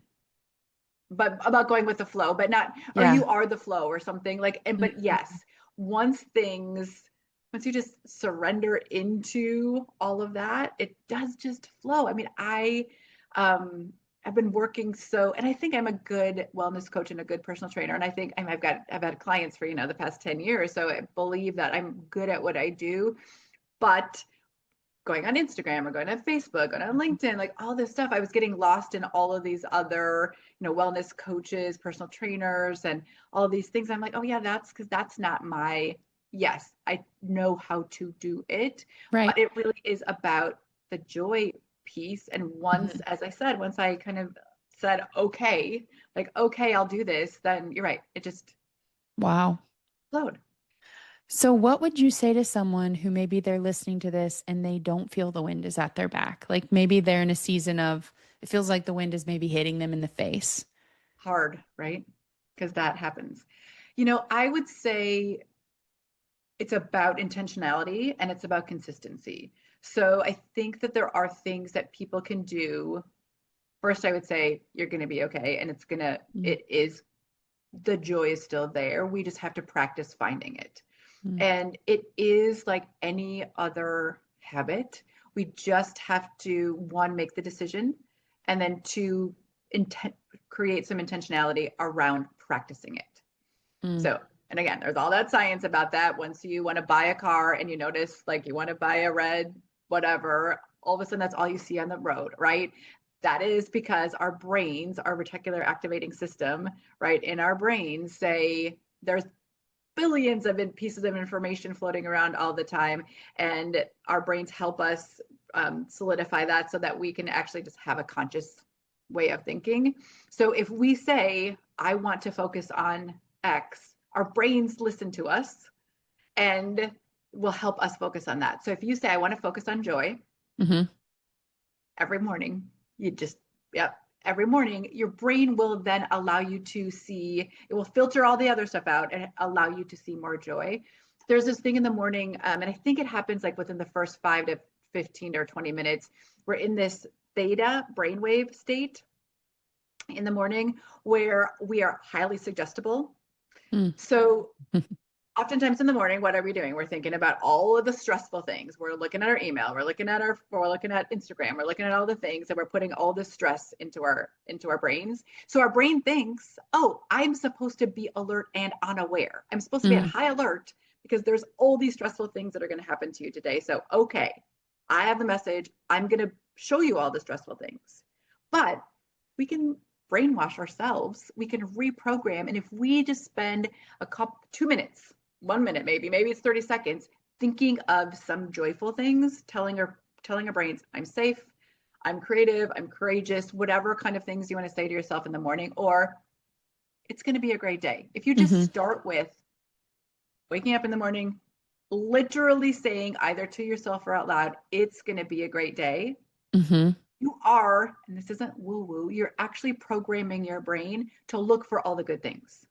but about going with the flow, but not, or Yeah. you are the flow or something like, and, but yes, Mhm. once things, once you just surrender into all of that, it does just flow. I mean, um, I've been working so, and I think I'm a good wellness coach and a good personal trainer. And I think I've had clients for, the past 10 years. So I believe that I'm good at what I do, but going on Instagram or going on Facebook, going on LinkedIn, like all this stuff, I was getting lost in all of these other, wellness coaches, personal trainers, and all these things. I'm like, oh yeah, that's because that's not my, yes, I know how to do it, Right. but it really is about the joy piece. And once, Mhm. as I said, once I kind of said, okay, like, okay, I'll do this, then you're right. It just Wow. flowed. So, what would you say to someone who maybe they're listening to this and they don't feel the wind is at their back? Like maybe they're in a season of it feels like the wind is maybe hitting them in the face. Hard, right? Because that happens. I would say it's about intentionality and it's about consistency. So I think that there are things that people can do. First, I would say you're going to be okay. And Mm, it is, the joy is still there. We just have to practice finding it. mm, And it is like any other habit. We just have to, one, make the decision, and then two, create some intentionality around practicing it. mm, So, and again, there's all that science about that. Once you want to buy a car and you notice like you want to buy a red, whatever, all of a sudden that's all you see on the road, right? That is because our brains, our reticular activating system, right, in our brains say there's billions of pieces of information floating around all the time. And our brains help us solidify that so that we can actually just have a conscious way of thinking. So if we say, I want to focus on X, our brains listen to us and will help us focus on that. So if you say, I want to focus on joy hmm every morning, you just, yep, every morning, your brain will then allow you to see, it will filter all the other stuff out and allow you to see more joy. There's this thing in the morning, and I think it happens like within the first 5 to 15 or 20 minutes. We're in this theta brainwave state in the morning where we are highly suggestible. mm, So oftentimes in the morning, what are we doing? We're thinking about all of the stressful things. We're looking at our email, we're looking at Instagram, we're looking at all the things, and we're putting all this stress into our brains. So our brain thinks, oh, I'm supposed to be alert and unaware. I'm supposed to be at mm, high alert because there's all these stressful things that are going to happen to you today. So okay, I have the message. I'm going to show you all the stressful things. But we can brainwash ourselves. We can reprogram. And if we just spend a couple 2 minutes, 1 minute, maybe it's 30 seconds, thinking of some joyful things, telling our brains, I'm safe, I'm creative, I'm courageous, whatever kind of things you want to say to yourself in the morning, or it's going to be a great day. If you just hmm start with waking up in the morning, literally saying either to yourself or out loud, it's going to be a great day, hmm you are, and this isn't woo woo, you're actually programming your brain to look for all the good things.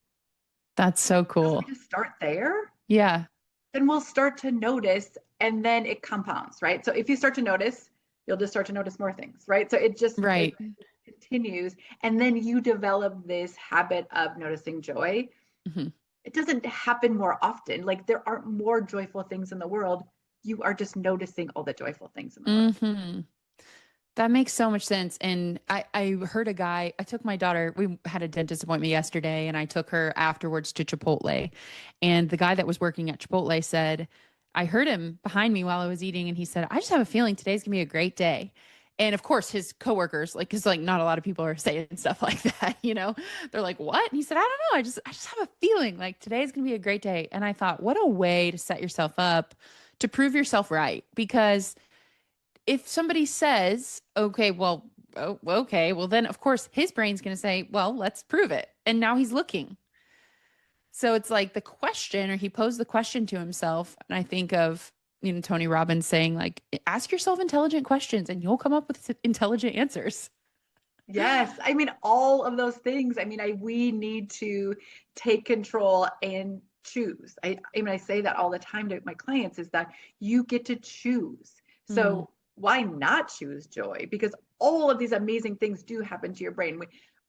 That's so So if cool. we just start there, Yeah. then we'll start to notice, and then it compounds, right? So if you start to notice, you'll just start to notice more things, right? So it Right. continues, and then you develop this habit of noticing joy. hmm It doesn't happen more often. Like there aren't more joyful things in the world. You are just noticing all the joyful things in the world. hmm That makes so much sense. And I heard a guy, I took my daughter, we had a dentist appointment yesterday, and I took her afterwards to Chipotle. And the guy that was working at Chipotle said, I heard him behind me while I was eating, and he said, I just have a feeling today's gonna be a great day. And of course, his coworkers, like, cause like not a lot of people are saying stuff like that, They're like, what? And he said, I don't know. I just have a feeling like today's gonna be a great day. And I thought, what a way to set yourself up to prove yourself right. Because if somebody says, okay, well, okay, well, then of course his brain's going to say, well, let's prove it. And now he's looking. So it's like the question, or he posed the question to himself. And I think of, Tony Robbins saying, like, ask yourself intelligent questions and you'll come up with intelligent answers. Yes, I mean all of those things. I mean, we need to take control and choose. I say that all the time to my clients is that you get to choose. Mm, So why not choose joy? Because all of these amazing things do happen to your brain.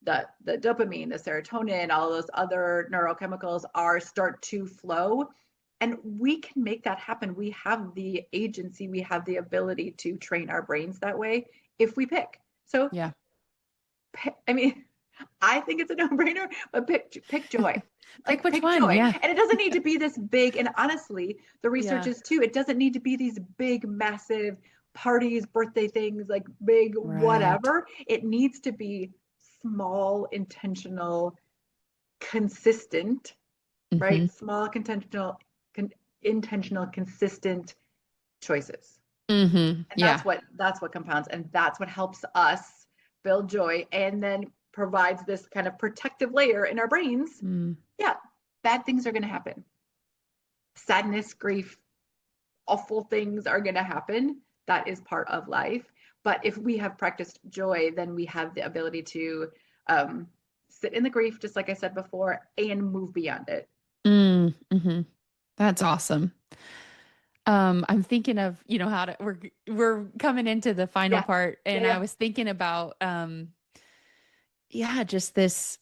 the dopamine, the serotonin, all those other neurochemicals start to flow. And we can make that happen. We have the agency, we have the ability to train our brains that way if we pick. So, Yeah. I mean, I think it's a no-brainer, but pick joy. Pick which Pick one. joy. Yeah. And it doesn't need to be this big. And honestly, the research Yeah. is too, it doesn't need to be these big, massive parties, birthday things, like big Right. whatever. It needs to be small, intentional, consistent, Mm-hmm. right? Small, intentional, consistent choices. Mm-hmm. And Yeah. that's what compounds, and that's what helps us build joy, and then provides this kind of protective layer in our brains. Mm. Yeah, bad things are going to happen. Sadness, grief, awful things are going to happen. That is part of life. But if we have practiced joy, then we have the ability to sit in the grief, just like I said before, and move beyond it. Mm-hmm. That's awesome. I'm thinking of, how to, we're coming into the final Yeah, part, yeah, and I yeah. was thinking about, yeah, just this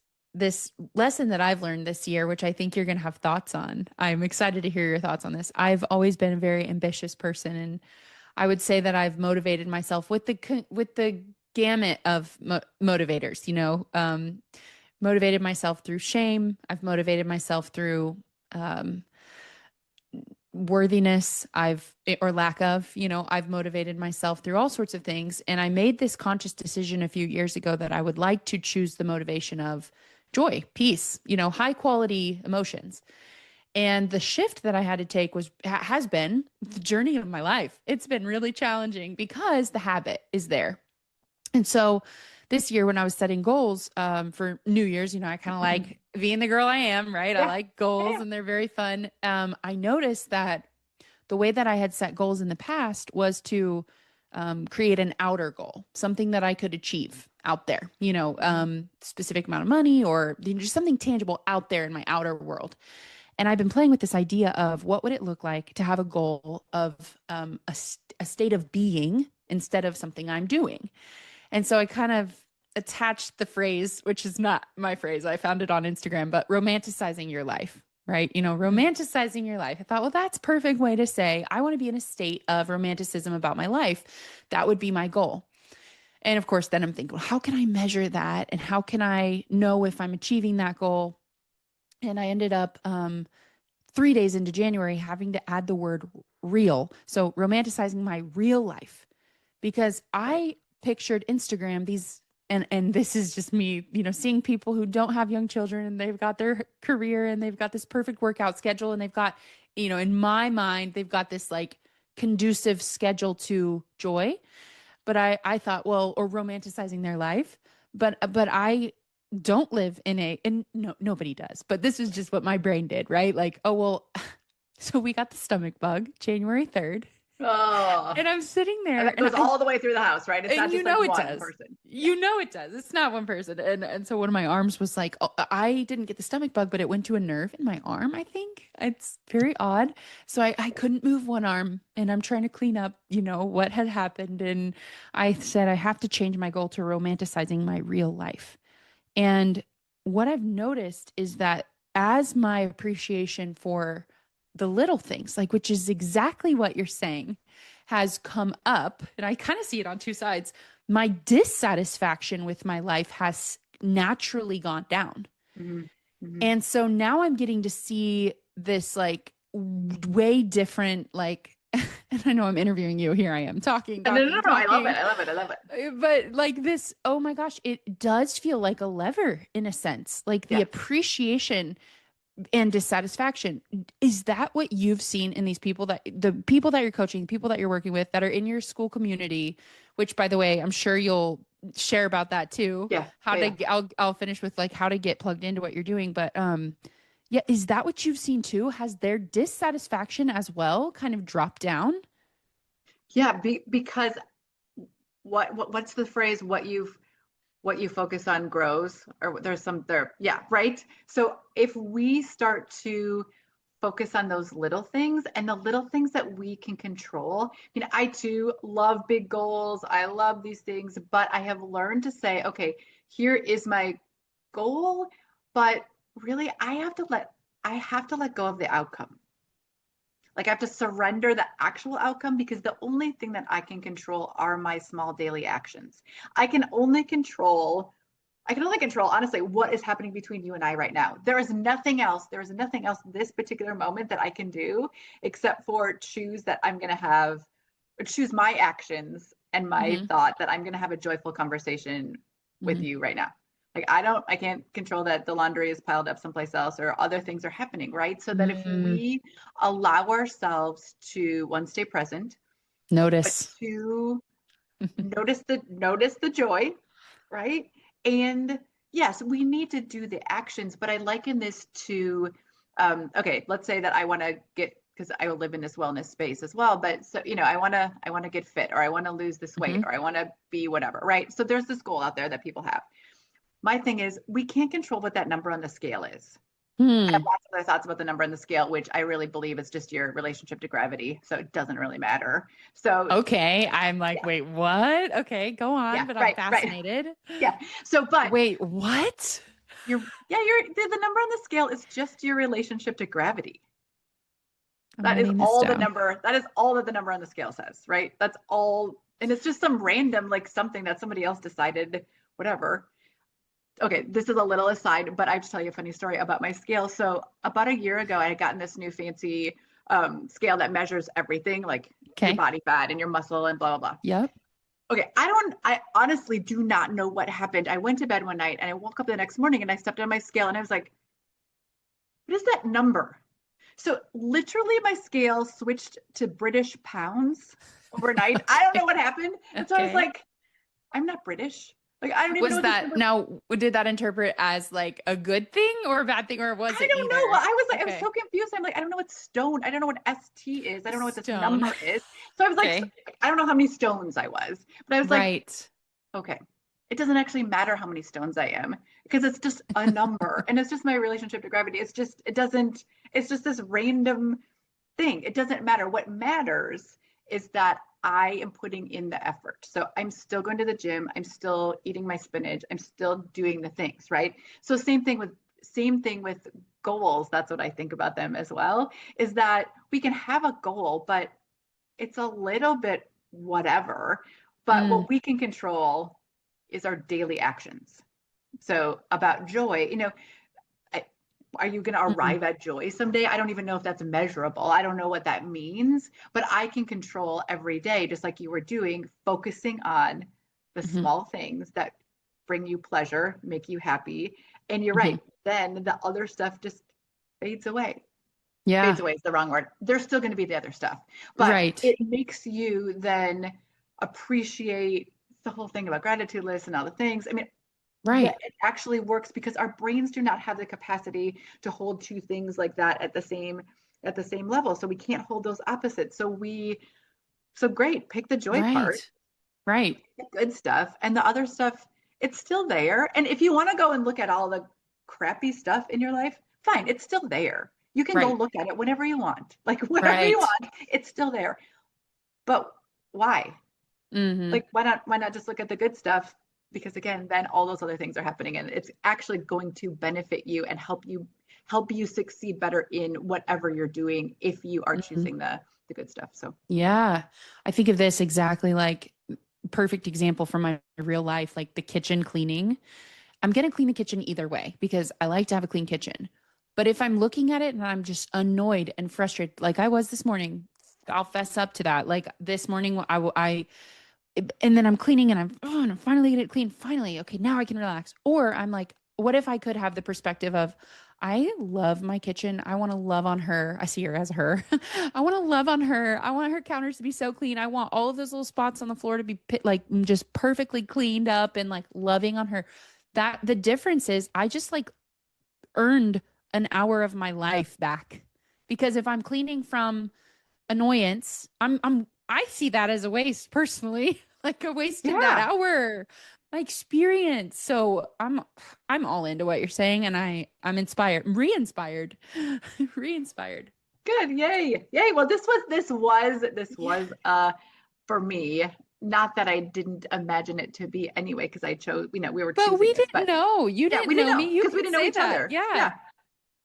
lesson that I've learned this year, which I think you're going to have thoughts on. I'm excited to hear your thoughts on this. I've always been a very ambitious person, and I would say that I've motivated myself with the gamut of motivators, motivated myself through shame. I've motivated myself through um, worthiness, or lack of, I've motivated myself through all sorts of things. And I made this conscious decision a few years ago that I would like to choose the motivation of joy, peace, high quality emotions. And the shift that I had to take has been the journey of my life. It's been really challenging because the habit is there. And so this year, when I was setting goals for New Year's, I kind of like being the girl I am, right? I Yeah, like goals yeah, and they're very fun. I noticed that the way that I had set goals in the past was to create an outer goal, something that I could achieve out there, specific amount of money, or just something tangible out there in my outer world. And I've been playing with this idea of what would it look like to have a goal of a state of being instead of something I'm doing. And so I kind of attached the phrase, which is not my phrase, I found it on Instagram, but romanticizing your life, right? Mm. Romanticizing your life. I thought, well, that's a perfect way to say I want to be in a state of romanticism about my life. That would be my goal. And of course, then I'm thinking, well, how can I measure that? And how can I know if I'm achieving that goal? And I ended up 3 days into January having to add the word real. So romanticizing my real life, because Right. I pictured Instagram, and this is just me, seeing people who don't have young children and they've got their career and they've got this perfect workout schedule, and they've got, in my mind, they've got this like conducive schedule to joy. But I thought, well, or romanticizing their life. But I don't live and no, nobody does. But this is just what my brain did, right? Like, oh, well, so we got the stomach bug January 3rd. Oh, And I'm sitting and there that goes all the way through the house, right? It's and not just like it one does. person. Yeah. It does. It's not one person. And so one of my arms was like, oh, I didn't get the stomach bug, but it went to a nerve in my arm, I think. It's very odd. So I couldn't move one arm, and I'm trying to clean up, what had happened. And I said I have to change my goal to romanticizing my real life. And what I've noticed is that as my appreciation for the little things, like, which is exactly what you're saying, has come up, and I kind of see it on two sides, my dissatisfaction with my life has naturally gone down. Mm-hmm. Mm-hmm. And so now I'm getting to see this like way different, like, and I know I'm interviewing you. Here I am talking, No, no, talking, no, no. I love it. talking. I love it. I love it. But like this, oh my gosh, it does feel like a lever in a sense, like the Yeah. appreciation and dissatisfaction. Is that what you've seen in the people that you're coaching, the people that you're working with that are in your school community, which by the way, I'm sure you'll share about that too. Yeah. Yeah. Yeah. I'll finish with like how to get plugged into what you're doing. But yeah, is that what you've seen too? Has their dissatisfaction as well kind of dropped down? Yeah. Because what's the phrase? What you focus on grows, or there's some there. Yeah. Right. So if we start to focus on those little things, and the little things that we can control. I too love big goals. I love these things, but I have learned to say, okay, here is my goal, but really I have to let go of the outcome. Like I have to surrender the actual outcome because the only thing that I can control are my small daily actions. I can only control honestly what is happening between you and I right now. There is nothing else this particular moment that I can do except for choose my actions and my Hmm. thought that I'm going to have a joyful conversation with Hmm. you right now. Like I can't control that the laundry is piled up someplace else or other things are happening, right? So that if Mm. we allow ourselves to one, stay present, but Notice. two, notice the joy, right? And yes, we need to do the actions, but I liken this to okay, let's say that I want to get because I will live in this wellness space as well, but so I want to get fit or I want to lose this weight Hmm. or I want to be whatever, right? So there's this goal out there that people have. My thing is we can't control what that number on the scale is. I have Hmm. lots of other thoughts about the number on the scale, which I really believe is just your relationship to gravity. So it doesn't really matter. So Okay. I'm like, yeah, wait, what? Okay, go on, yeah, but I'm right. fascinated. Yeah. So, but Wait, what? the number on the scale is just your relationship to gravity. I'm writing this down. That is all that the number on the scale says, right? That's all. And it's just some random, like something that somebody else decided, whatever. Okay, this is a little aside, but I have to tell you a funny story about my scale. So about a year ago, I had gotten this new fancy scale that measures everything, like your Okay. body fat and your muscle and blah, blah, blah. Yep. Okay, I honestly do not know what happened. I went to bed one night and I woke up the next morning and I stepped on my scale and I was like, what is that number? So literally my scale switched to British pounds overnight. I don't know Okay. what happened. And so I was Okay. like, I'm not British. Like, I don't even know Was what this that number. now, did that interpret as like a good thing or a bad thing, or was I it don't know. neither? I was Okay. so confused. I'm like, I don't know what stone. I don't know what ST is. I don't know what this Stone. number is. So I was like, Okay. I don't know how many stones I was, but I was like, Right. okay, it doesn't actually matter how many stones I am because it's just a number and it's just my relationship to gravity. It's just this random thing. It doesn't matter. What matters is that I am putting in the effort. So I'm still going to the gym. I'm still eating my spinach. I'm still doing the things, right? So same thing with goals. That's what I think about them as well, is that we can have a goal, but it's a little bit whatever. But Mm. what we can control is our daily actions. So about joy, are you going to Mm. arrive at joy someday? I don't even know if that's measurable. I don't know what that means, but I can control every day, just like you were doing, focusing on the Hmm. small things that bring you pleasure, make you happy. And you're Hmm. right. Then the other stuff just fades away. Fades Yeah. away is the wrong word. There's still going to be the other stuff, but Right. it makes you then appreciate the whole thing about gratitude lists and all the things. I mean, that Right. it actually works because our brains do not have the capacity to hold two things like that at the same level. So we can't hold those opposites. So great, pick the joy part, Right. Right. the good stuff, and the other stuff, it's still there. And if you want to go and look at all the crappy stuff in your life, fine, it's still there. You can go Right. look at it whenever you want. Like whenever you Right. want, it's still there. But why? Hmm. Like why not just look at the good stuff, because again then all those other things are happening and it's actually going to benefit you and help you succeed better in whatever you're doing if you are Hmm. choosing the good stuff. So Yeah. I think of this exactly like perfect example from my real life, like the kitchen cleaning. I'm going to clean the kitchen either way because I like to have a clean kitchen. But if I'm looking at it and I'm just annoyed and frustrated, like I was this morning, I'll fess up to that. Like this morning, and then I'm cleaning and and I'm finally get it clean. Finally, okay, now I can relax. Or I'm like, what if I could have the perspective of, I love my kitchen. I want to love on her. I see her as her. I want to love on her. I want her counters to be so clean. I want all of those little spots on the floor to be like just perfectly cleaned up and like loving on her. That the difference is I just like earned an hour of my life back because if I'm cleaning from annoyance, I see that as a waste personally. Like I wasted that yeah, hour, my experience. So I'm all into what you're saying and I'm inspired, re-inspired, re-inspired. good, yay, yay. Well, this was Yeah. for me not that I didn't imagine it to be anyway, because I chose, we were But choosing we this, didn't but know. You yeah, we didn't didn't know know me. You because we can didn't know say each that. other. Yeah. Yeah.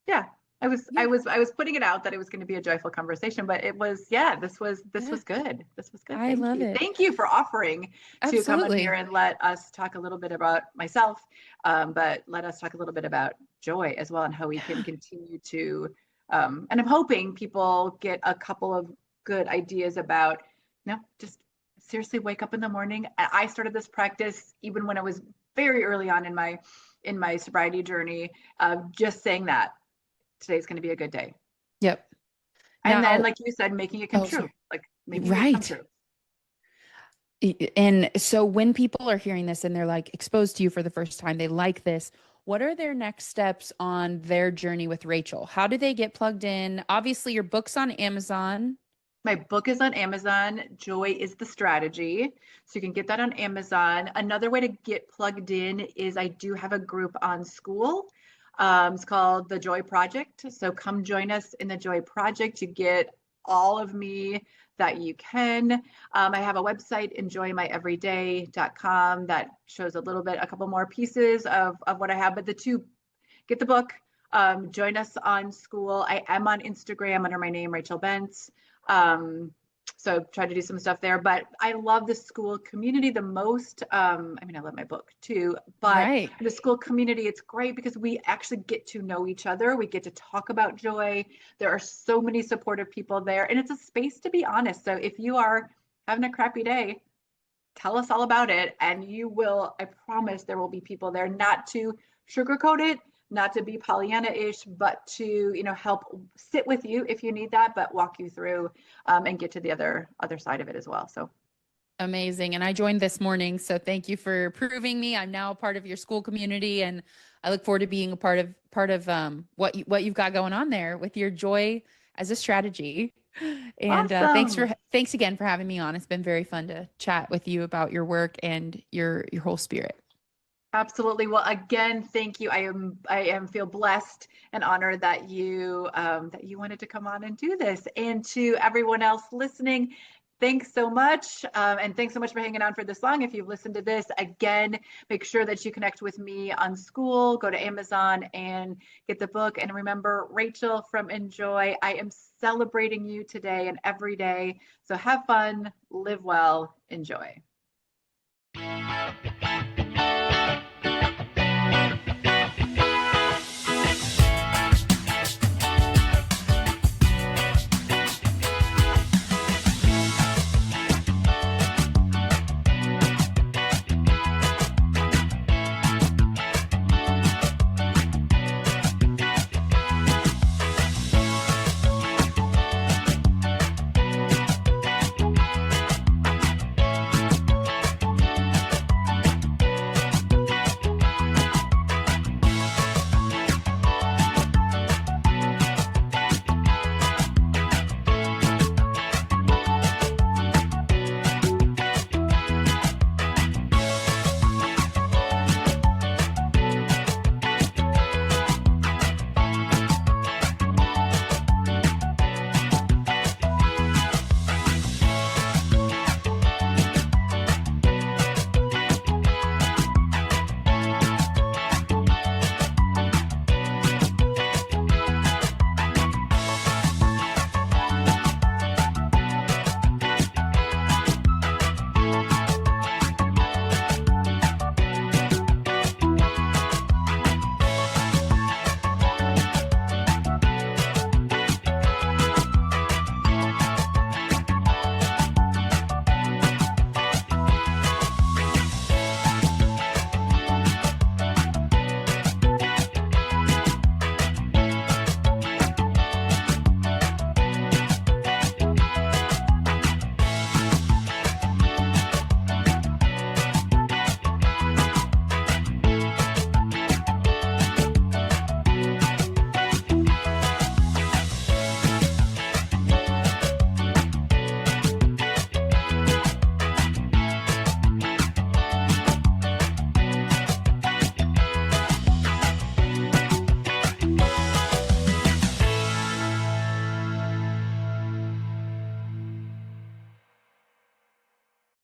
Yeah. I Yeah. was, I was putting it out that it was going to be a joyful conversation, but it was, yeah, this Yeah. was good. This was good. I Thank love you. it. Thank you for offering to come on here Absolutely. and let us talk a little bit about myself, but let us talk a little bit about Joy as well and how we can Yeah. continue to, and I'm hoping people get a couple of good ideas about, just seriously wake up in the morning. I started this practice even when I was very early on in my sobriety journey, just saying that today's going to be a good day. Yep. And then, Now, like you said, making it come oh, true, sorry. like making it come Right. true. And so when people are hearing this and they're like exposed to you for the first time, they like this. What are their next steps on their journey with Rachel? How do they get plugged in? Obviously, your book's on Amazon. My book is on Amazon. Joy is the strategy. So you can get that on Amazon. Another way to get plugged in is I do have a group on School. It's called the Joy Project. So come join us in the Joy Project. You get all of me that you can. I have a website, enjoymyeveryday.com, that shows a couple more pieces of what I have. But the two, get the book, join us on School. I am on Instagram under my name, Rachel Bentz. So try to do some stuff there, but I love the School community the most. I mean, I love my book too, but Right. the School community, it's great because we actually get to know each other. We get to talk about joy. There are so many supportive people there, and it's a space to be honest. So if you are having a crappy day, tell us all about it, and I promise there will be people there, not to sugarcoat it, not to be Pollyanna-ish, but to, help sit with you if you need that, but walk you through, and get to the other side of it as well. So Amazing. And I joined this morning. So thank you for proving me. I'm now a part of your School community and I look forward to being a part of what you've got going on there with your Joy as a strategy. And awesome. thanks again for having me on. It's been very fun to chat with you about your work and your whole spirit. Absolutely. Well, again, thank you. I am feel blessed and honored that you wanted to come on and do this. And to everyone else listening, thanks so much. And thanks so much for hanging on for this long. If you've listened to this, again, make sure that you connect with me on School, go to Amazon and get the book. And remember, Rachel from Enjoy, I am celebrating you today and every day. So have fun, live well, enjoy.